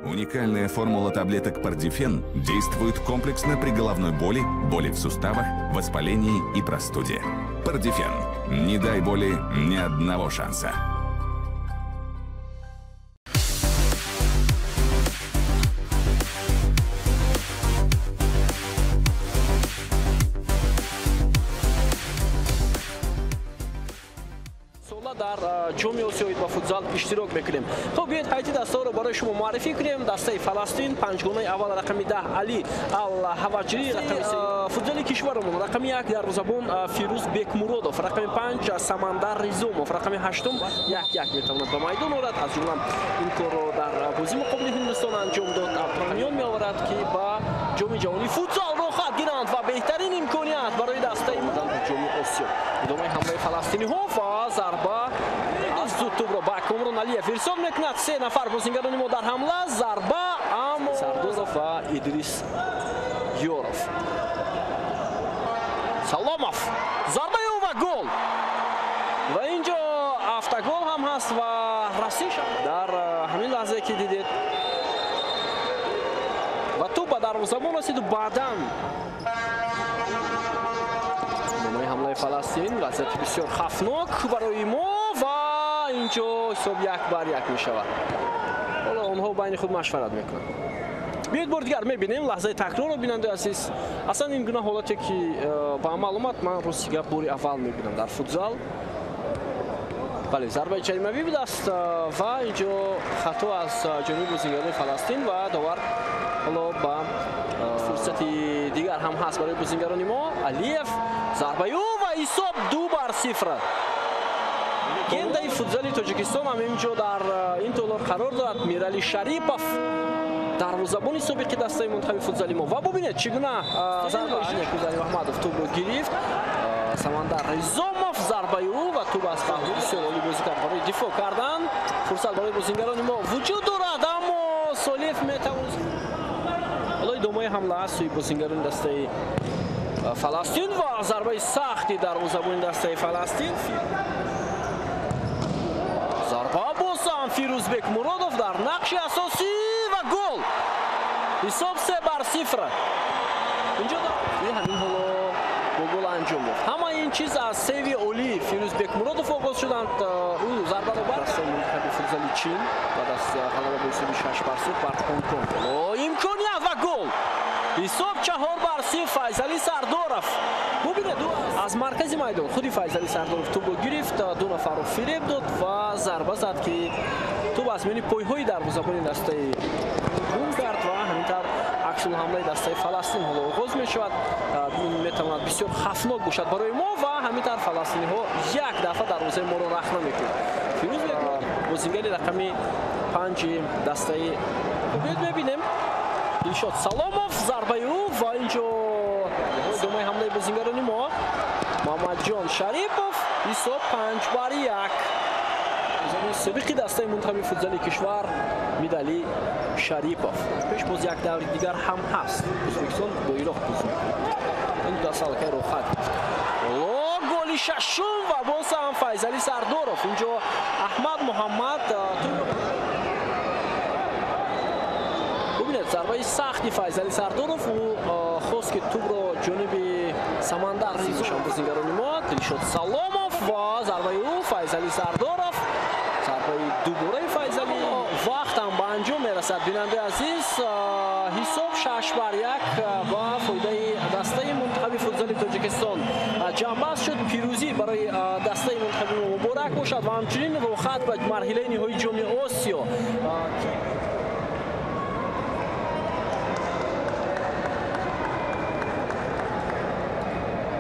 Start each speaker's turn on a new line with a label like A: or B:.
A: Уникальная формула таблеток Пардифен действует комплексно при головной боли, боли в суставах, воспалении и простуде. Пардифен. Не дай боли ни одного шанса.
B: در جام آسیایی با فوتبال اشتراک میکنیم. خب بیاید حیاتی دستا رو برای شما معرفی کنیم. دسته فلسطین پنجگانه اول رقم 10 علی الحواجری، رقم 3 فوتبال کشورمون، رقم 1 دروازه‌بان فیروز بیکمورودوف، رقم 5 سمندر ریزوموف، رقم 8 1-1 میتواند به میدان آورد. از جمله این کار رو در بازی مقابل هندوستان انجام داد. میان میآورد که با جام جهانی فوتبال رو خواهد گیرند و بهترین امکانیت برای دسته جام آسیا. ادامه حمله فلسطینی ها و ضربه از توپ رو با کامران علیف ارسال میکند. 3 نفر بازیگران ما در حمله. ضربه اما سردوزوف و ادریس یوروف. سلاموف ضربه و گل و اینجا автогол هم هست و رسیش در همین لحظه که دیدید و توپ به دروازه‌بان رسید و بعداً حمله فلسطین وضعیت بسیار خطرناک برای ما و اینجا حساب 1-1 می شود. حالا آنها بین خود مشورت میکنند. بیاید بار دیگر میبینیم لحظه تکرار رو بیننده عزیز. اصلا این گونه حالاتی که با معلومات من روز دیگر باری اول میبینم در فوتبال. بله ضربه جریمه‌ای بود است و اینجا خطا از جانب بازیگران فلسطین و داور حالا با فرصت دیگر هم هست برای بازیگران ما. علیف ضربه و حساب 2-0. گنده فوتبال تاجیکستان هم اینجا در این تالار قرار دارد. میرالی شریپوف دروازه‌بان سابق دسته منتخب فوتبال ما و ببینید چگونه ضربه کوزری محمدوف توپ رو گرفت. سمندر ریزوموف ضربه و توپ از قهر بسیار عالی بازی کرد برای دفاع کردن. فرصت برای بازیگران ما وجود دارد اما سالیف میتواند حالا ادامه حمله است سوی بازیگران دسته فلسطین و ضربه سختی دروازه‌بان دسته فلسطین. ضربه بازم فیروز بیکمورودوف در نقش اساسی و گل. حساب 3-0. اینجا همین حالا با گل انجام یافت. همه این چیز از سیوی عالی فیروز بیکمورودوف آغاز شدند. او ضربه رو بر منتخب فوتبال چین بعد از غلبه با حساب 6-0 بر هنگ کنگ. امکانیت و گل. حساب 4-0 فیصلی سردارف. ببینید از مرکز میدان خودی فیصلی سردارف توپ گرفت، 2 نفر رو فریب داد و ضربه زد که توپ از میان پایهای دروازه‌بان دسته گم کرد و همینطور عکس الحمله دسته فلسطین حالا آغاز می شود. این میتواند بسیار خطرناک باشد برای ما و همینطور فلسطینی ها یک دفعه دروازه ما رو رخنه میکنند. فیروز بازیگر رقم 5 دسته ببینیم این شد سلاموف ضربه او و اینجا ادامه حمله بازیگران ما محمد جان شریپوف حساب 5-1. سابق دسته منتخب فوتبال کشور میرالی شریپوف پیش باز یک دور دیگر هم هست. ازبکستان با عراق بازی می‌کند. این دو سال که رو خط گل ششم و باز هم فیصلی سردارف. اینجا احمد محمد ببینید ضربه سختی فیصلی سردارف و خواست که توپ رو جانب سمندر ریزشان بازیگران ما دلشاد سلاموف و ضربه او فیصلی سردارف. ضربه دوباره فیصلی وقت هم به انجام میرسد. بیننده عزیز حساب 6-1 با فایده دسته منتخب فوتبال تاجیکستان جنبست شد. پیروزی برای دسته منتخب مبارک باشد و همچنین روخت به مرحله نهایی جام آسیا